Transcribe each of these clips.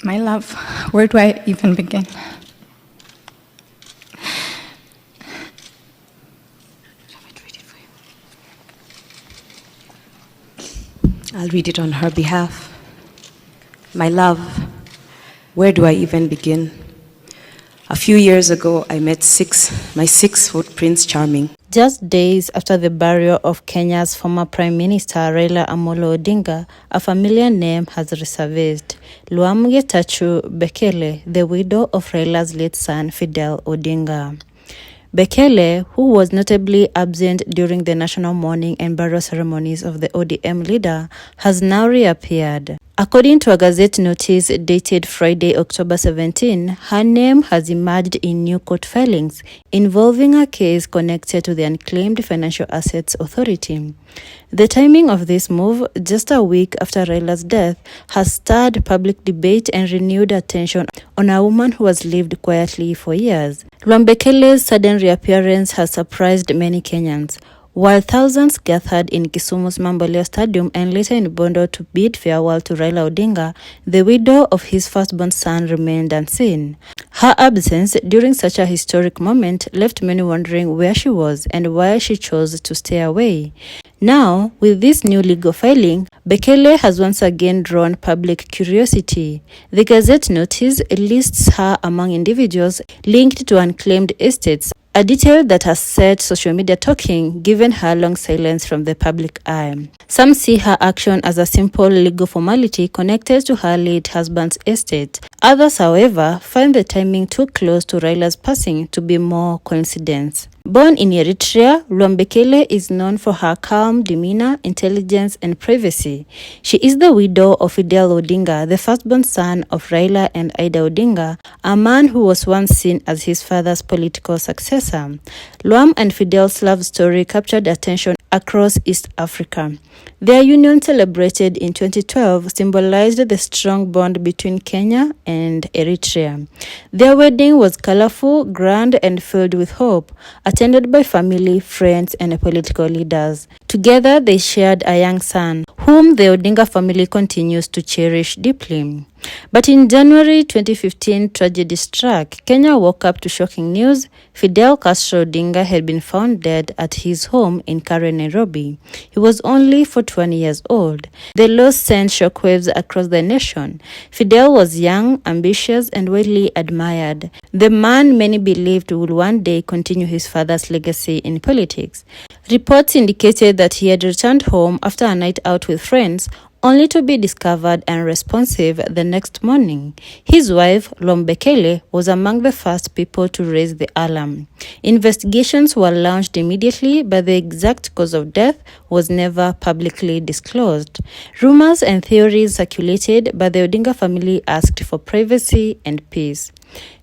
My love, where do I even begin? I'll read it on her behalf. My love, where do I even begin? A few years ago, I met my 6-foot Prince Charming. Just days after the burial of Kenya's former Prime Minister Raila Odinga, a familiar name has resurfaced. Lwam Bekele, the widow of Raila's late son Fidel Odinga. Bekele, who was notably absent during the national mourning and burial ceremonies of the ODM leader, has now reappeared. According to a Gazette notice dated Friday, October 17, her name has emerged in new court filings involving a case connected to the Unclaimed Financial Assets Authority. The timing of this move, just a week after Raila's death, has stirred public debate and renewed attention on a woman who has lived quietly for years. Lwam Bekele's sudden reappearance has surprised many Kenyans. While thousands gathered in Kisumu's Mamboleo Stadium and later in Bondo to bid farewell to Raila Odinga, the widow of his firstborn son remained unseen. Her absence during such a historic moment left many wondering where she was and why she chose to stay away. Now, with this new legal filing, Bekele has once again drawn public curiosity. The Gazette notice lists her among individuals linked to unclaimed estates, a detail that has set social media talking given her long silence from the public eye. Some see her action as a simple legal formality connected to her late husband's estate. Others, however, find the timing too close to Raila's passing to be more coincidence. Born in Eritrea, Lwam Bekele is known for her calm demeanor, intelligence, and privacy. She is the widow of Fidel Odinga, the firstborn son of Raila and Ida Odinga, a man who was once seen as his father's political successor. Lwam and Fidel's love story captured attention across East Africa. Their union, celebrated in 2012, symbolized the strong bond between Kenya and Eritrea. Their wedding was colorful, grand, and filled with hope, attended by family, friends, and political leaders. Together, they shared a young son, whom the Odinga family continues to cherish deeply. But in January 2015, tragedy struck. Kenya woke up to shocking news. Fidel Castro Odinga had been found dead at his home in Karen, Nairobi. He was only 41 years old. The loss sent shockwaves across the nation. Fidel was young, ambitious, and widely admired. The man many believed would one day continue his father's legacy in politics. Reports indicated that he had returned home after a night out with friends, only to be discovered unresponsive the next morning. His wife, Lwam Bekele, was among the first people to raise the alarm. Investigations were launched immediately, but the exact cause of death was never publicly disclosed. Rumors and theories circulated, but the Odinga family asked for privacy and peace.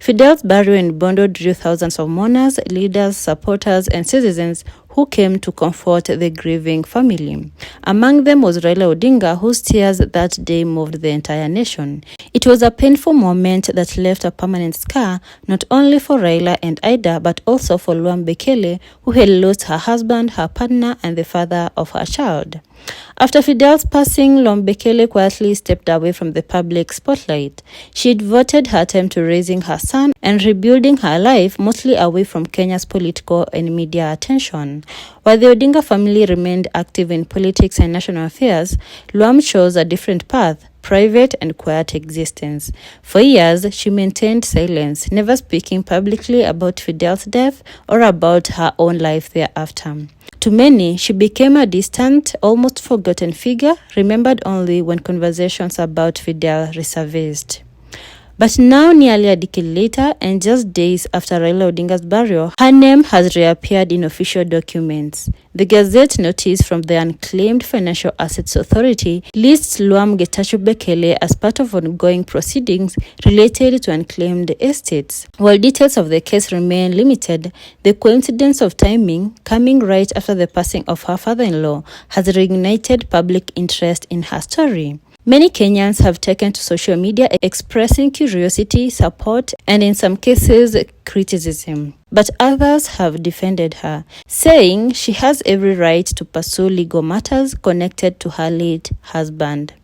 Fidel's burial in Bondo drew thousands of mourners, leaders, supporters, and citizens who came to comfort the grieving family. Among them was Raila Odinga, whose tears that day moved the entire nation. It was a painful moment that left a permanent scar, not only for Raila and Ida, but also for Lwam Bekele, who had lost her husband, her partner, and the father of her child. After Fidel's passing, Lwam Bekele quietly stepped away from the public spotlight. She devoted her time to raising her son and rebuilding her life, mostly away from Kenya's political and media attention. While the Odinga family remained active in politics and national affairs, Lwam chose a different path, private and quiet existence. For years, she maintained silence, never speaking publicly about Fidel's death or about her own life thereafter. To many, she became a distant, almost forgotten figure, remembered only when conversations about Fidel resurfaced. But now, nearly a decade later, and just days after Raila Odinga's burial, her name has reappeared in official documents. The Gazette notice from the Unclaimed Financial Assets Authority lists Lwam Bekele as part of ongoing proceedings related to unclaimed estates. While details of the case remain limited, the coincidence of timing, coming right after the passing of her father-in-law, has reignited public interest in her story. Many Kenyans have taken to social media expressing curiosity, support, and in some cases, criticism. But others have defended her, saying she has every right to pursue legal matters connected to her late husband.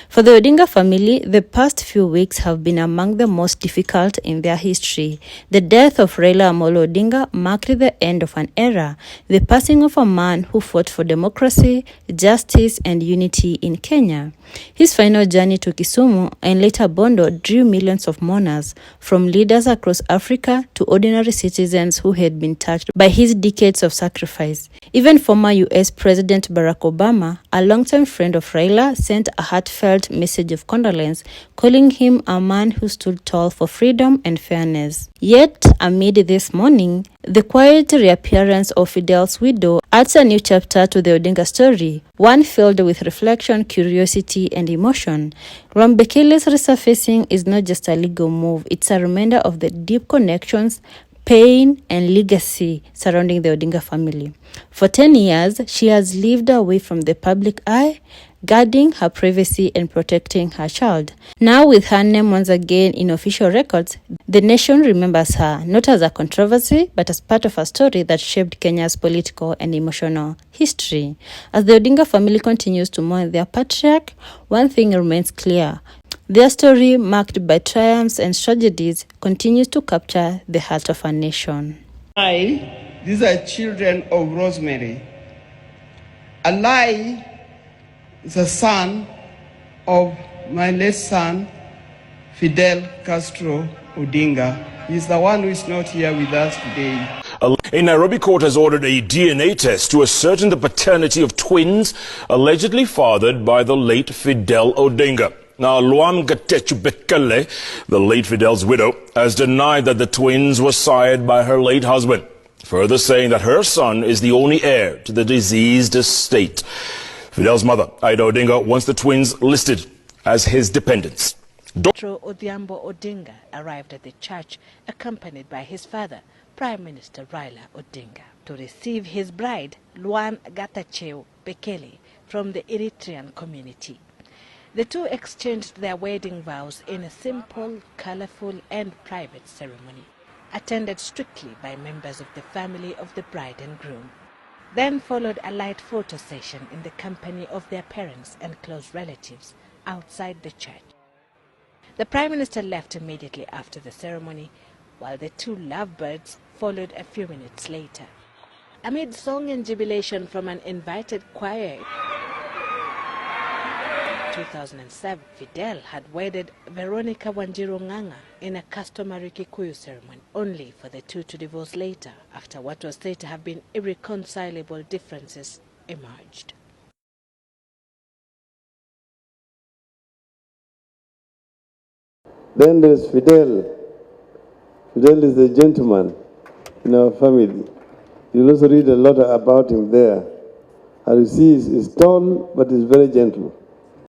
For the Odinga family, the past few weeks have been among the most difficult in their history. The death of Raila Amolo Odinga marked the end of an era, the passing of a man who fought for democracy, justice, and unity in Kenya. His final journey to Kisumu and later Bondo drew millions of mourners, from leaders across Africa to ordinary citizens who had been touched by his decades of sacrifice. Even former US President Barack Obama, a longtime friend of Raila, sent a heartfelt message of condolence, calling him a man who stood tall for freedom and fairness. Yet, amid this mourning, the quiet reappearance of Fidel's widow adds a new chapter to the Odinga story, one filled with reflection, curiosity, and emotion. Lwam Bekele's resurfacing is not just a legal move, it's a reminder of the deep connections, pain, and legacy surrounding the Odinga family. For 10 years, she has lived away from the public eye, guarding her privacy and protecting her child. Now, with her name once again in official records, the nation remembers her, not as a controversy, but as part of a story that shaped Kenya's political and emotional history. As the Odinga family continues to mourn their patriarch, one thing remains clear. Their story, marked by triumphs and tragedies, continues to capture the heart of our nation. These are children of Rosemary. Ali is the son of my late son, Fidel Castro Odinga. He's the one who is not here with us today. A Nairobi court has ordered a DNA test to ascertain the paternity of twins allegedly fathered by the late Fidel Odinga. Now, Lwam Bekele, the late Fidel's widow, has denied that the twins were sired by her late husband, further saying that her son is the only heir to the deceased estate. Fidel's mother, Ida Odinga, wants the twins listed as his dependents. Odhiambo Odinga arrived at the church accompanied by his father, Prime Minister Raila Odinga, to receive his bride, Lwam Bekele, from the Eritrean community. The two exchanged their wedding vows in a simple, colorful, and private ceremony, attended strictly by members of the family of the bride and groom. Then followed a light photo session in the company of their parents and close relatives outside the church. The Prime Minister left immediately after the ceremony, while the two lovebirds followed a few minutes later. Amid song and jubilation from an invited choir, 2007, Fidel had wedded Veronica Wanjiru Ng'ang'a in a customary Kikuyu ceremony, only for the two to divorce later after what was said to have been irreconcilable differences emerged. Then there's Fidel. Fidel is a gentleman in our family. You'll also read a lot about him there. As you see, he's tall, but he's very gentle.